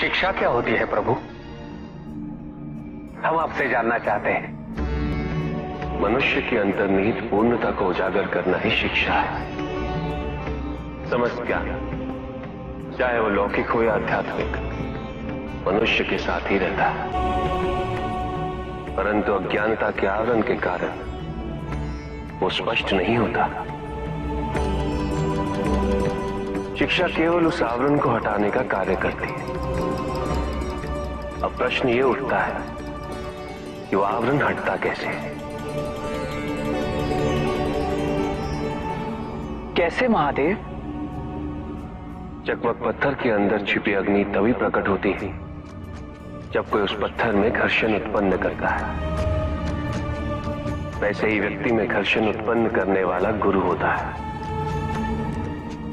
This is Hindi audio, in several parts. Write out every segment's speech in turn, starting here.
शिक्षा क्या होती है प्रभु? हम आपसे जानना चाहते हैं। मनुष्य की अंतर्निहित पूर्णता को उजागर करना ही शिक्षा है। समस्त ज्ञान, चाहे वो लौकिक हो या आध्यात्मिक, मनुष्य के साथ ही रहता है, परंतु अज्ञानता के आवरण के कारण वो स्पष्ट नहीं होता। शिक्षा केवल उस आवरण को हटाने का कार्य करती है। अब प्रश्न ये उठता है कि वो आवरण हटता कैसे? कैसे महादेव? चकमक पत्थर के अंदर छिपी अग्नि तभी प्रकट होती है जब कोई उस पत्थर में घर्षण उत्पन्न करता है। वैसे ही व्यक्ति में घर्षण उत्पन्न करने वाला गुरु होता है,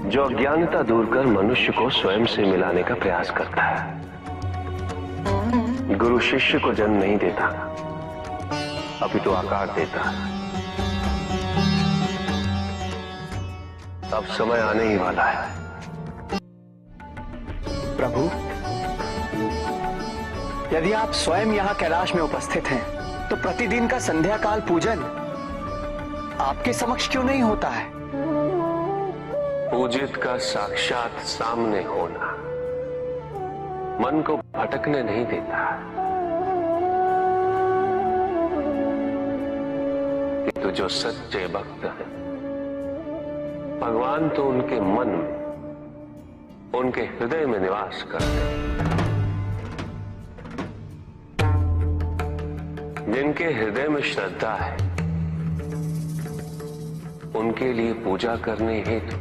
जो अज्ञानता दूर कर मनुष्य को स्वयं से मिलाने का प्रयास करता है। गुरु शिष्य को जन्म नहीं देता, अपितु आकार देता है। अब समय आने ही वाला है। प्रभु, यदि आप स्वयं यहाँ कैलाश में उपस्थित हैं, तो प्रतिदिन का संध्या काल पूजन आपके समक्ष क्यों नहीं होता है? पूजित का साक्षात सामने होना मन को भटकने नहीं देता, किंतु जो सच्चे भक्त हैं, भगवान तो उनके मन में, उनके हृदय में निवास करते हैं। जिनके हृदय में श्रद्धा है, उनके लिए पूजा करने हेतु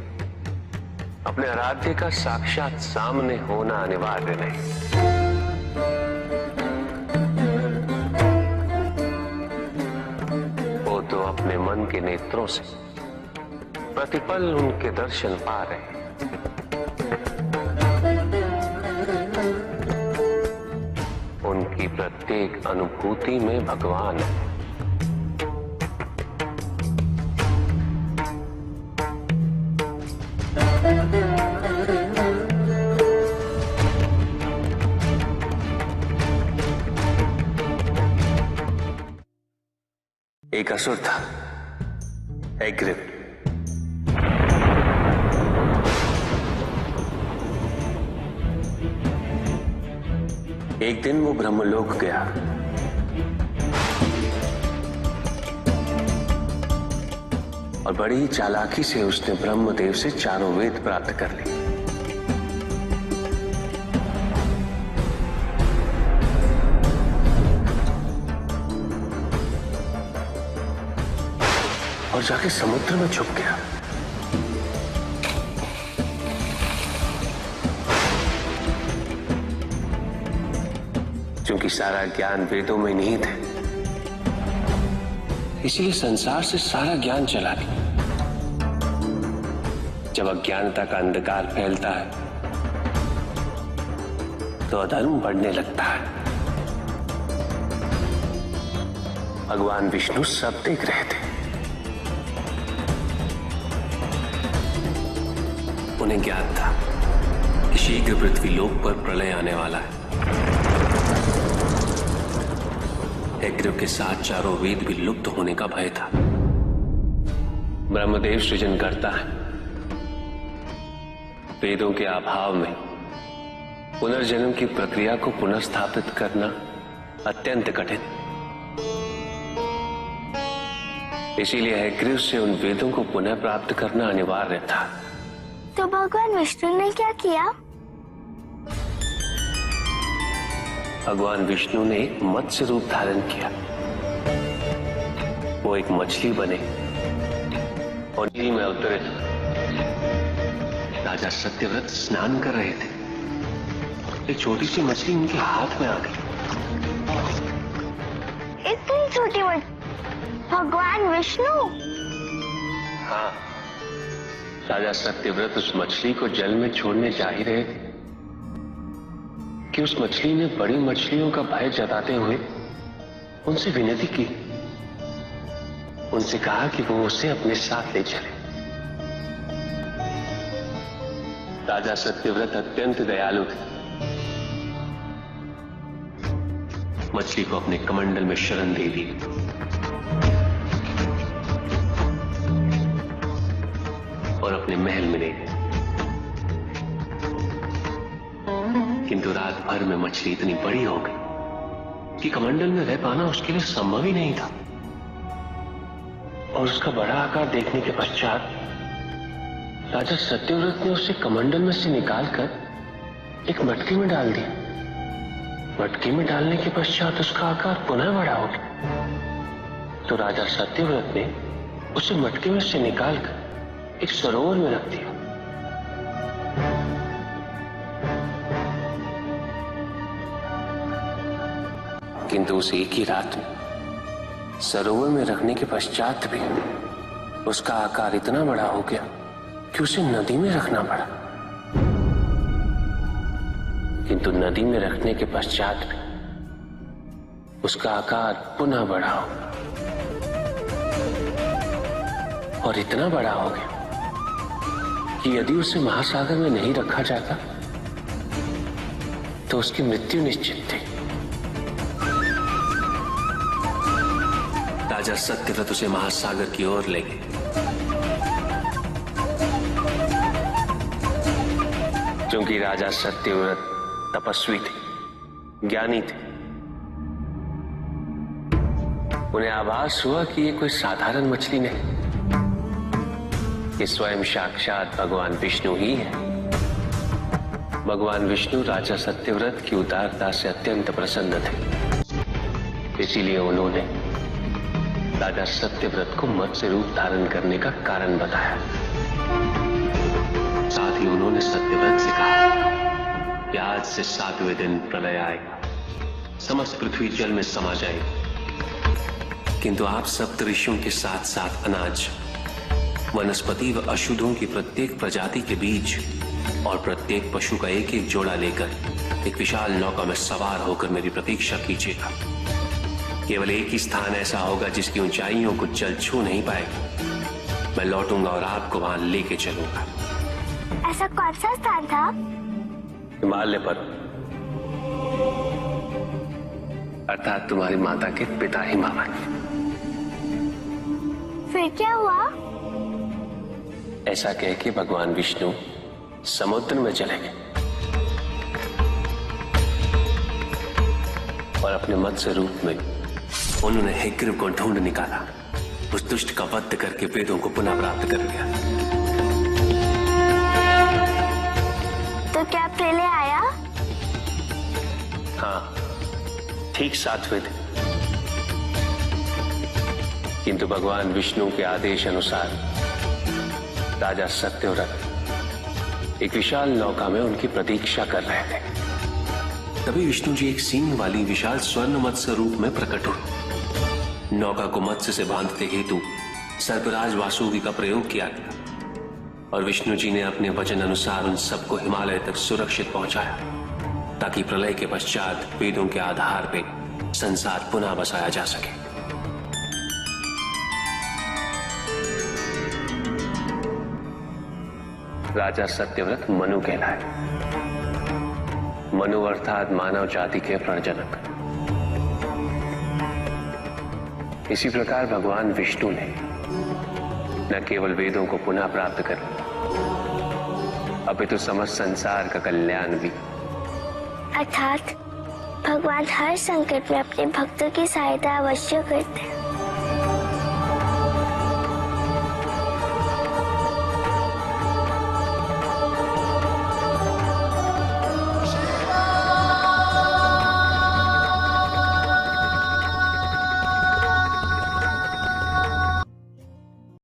अपने आराध्य का साक्षात सामने होना अनिवार्य नहीं। वो तो अपने मन के नेत्रों से प्रतिपल उनके दर्शन पा रहे हैं। उनकी प्रत्येक अनुभूति में भगवान है। एक असुर था, एग्रिव। एक दिन वो ब्रह्मलोक गया। और बड़ी ही चालाकी से उसने ब्रह्मदेव से चारों वेद प्राप्त कर ली। और जाके समुद्र में छुप गया। क्योंकि सारा ज्ञान वेदों में निहित है, इसलिए संसार से सारा ज्ञान चला गया। जब अज्ञानता का अंधकार फैलता है तो अधर्म बढ़ने लगता है। भगवान विष्णु सब देख रहे थे। उन्हें ज्ञात था कि शीघ्र पृथ्वी लोक पर प्रलय आने वाला है। एग्रिव के साथ चारों वेद भी लुप्त होने का भय था। ब्रह्मदेव सृजन करता है। वेदों के अभाव में पुनर्जन्म की प्रक्रिया को पुनर्स्थापित करना अत्यंत कठिन। इसीलिए एग्रिव से उन वेदों को पुनः प्राप्त करना अनिवार्य था। तो भगवान विष्णु ने क्या किया? भगवान विष्णु ने एक मत्स्य रूप धारण किया। वो एक मछली बने और नदी में उतरे। राजा सत्यव्रत स्नान कर रहे थे। एक छोटी सी मछली उनके हाथ में आ गई। इतनी छोटी मछली? भगवान विष्णु? हाँ, राजा सत्यव्रत उस मछली को जल में छोड़ने जा ही रहे थे कि उस मछली ने बड़ी मछलियों का भय जताते हुए उनसे विनती की। उनसे कहा कि वो उसे अपने साथ ले चले। राजा सत्यव्रत अत्यंत दयालु थे। मछली को अपने कमंडल में शरण दे दी। और अपने महल में ले गए। किंतु रात भर में मछली इतनी बड़ी हो गई कि कमंडल में रह पाना उसके लिए संभव ही नहीं था। और उसका बड़ा आकार देखने के पश्चात राजा सत्यव्रत ने उसे कमंडल में से निकालकर एक मटकी में डाल दिया। मटकी में डालने के पश्चात उसका आकार पुनः बड़ा हो गया। तो राजा सत्यव्रत ने उसे मटकी में से निकालकर एक सरोवर में रख दिया। किंतु उस एक ही रात में सरोवर में रखने के पश्चात भी उसका आकार इतना बड़ा हो गया कि उसे नदी में रखना पड़ा। किंतु नदी में रखने के पश्चात भी उसका आकार पुनः बड़ा हो और इतना बड़ा हो गया कि यदि उसे महासागर में नहीं रखा जाता तो उसकी मृत्यु निश्चित थी। राजा सत्यव्रत उसे महासागर की ओर ले गए। क्योंकि राजा सत्यव्रत तपस्वी थे, ज्ञानी थे, उन्हें आभास हुआ कि ये कोई साधारण मछली नहीं, ये स्वयं साक्षात भगवान विष्णु ही है। भगवान विष्णु राजा सत्यव्रत की उदारता से अत्यंत प्रसन्न थे। इसीलिए उन्होंने राजा सत्यव्रत को मत्स्य रूप धारण करने का कारण बताया। साथ ही उन्होंने सत्यव्रत से कहा कि आज से 7वें दिन प्रलय आएगा, समस्त पृथ्वी जल में समा जाएगी। किंतु आप सप्तऋषियों के साथ साथ अनाज, वनस्पति व अशुद्धों की प्रत्येक प्रजाति के बीज और प्रत्येक पशु का एक एक जोड़ा लेकर एक विशाल नौका में सवार होकर मेरी प्रतीक्षा कीजिएगा। केवल एक ही स्थान ऐसा होगा जिसकी ऊंचाइयों को जल छू नहीं पाएगा। मैं लौटूंगा और आपको वहां लेके चलूंगा। ऐसा कौन सा स्थान था? हिमालय पर्वत, अर्थात तुम्हारी माता के पिता हिमावत। फिर क्या हुआ? ऐसा कह के भगवान विष्णु समुद्र में चले गए और अपने मत्स्य रूप में उन्होंने हिग्रीव को ढूंढ निकाला। उस दुष्ट का वध करके वेदों को पुनः प्राप्त कर लिया। तो क्या प्रलय आया? हाँ, ठीक 7वें दिन। किंतु भगवान विष्णु के आदेश अनुसार राजा सत्यव्रत एक विशाल नौका में उनकी प्रतीक्षा कर रहे थे। तभी विष्णु जी एक सींग वाली विशाल स्वर्ण मत्स्य रूप में प्रकट हुए। नौका को मत्स्य से बांधते हेतु सर्पराज वासुकी का प्रयोग किया गया और विष्णु जी ने अपने वचन अनुसार उन सबको हिमालय तक सुरक्षित पहुंचाया, ताकि प्रलय के पश्चात वेदों के आधार पर संसार पुनः बसाया जा सके। राजा सत्यव्रत मनु कहलाए। मनु अर्थात मानव जाति के प्रणजनक। इसी प्रकार भगवान विष्णु ने न केवल वेदों को पुनः प्राप्त कर अपितु समस्त संसार का कल्याण भी। अर्थात भगवान हर संकट में अपने भक्तों की सहायता अवश्य करते हैं।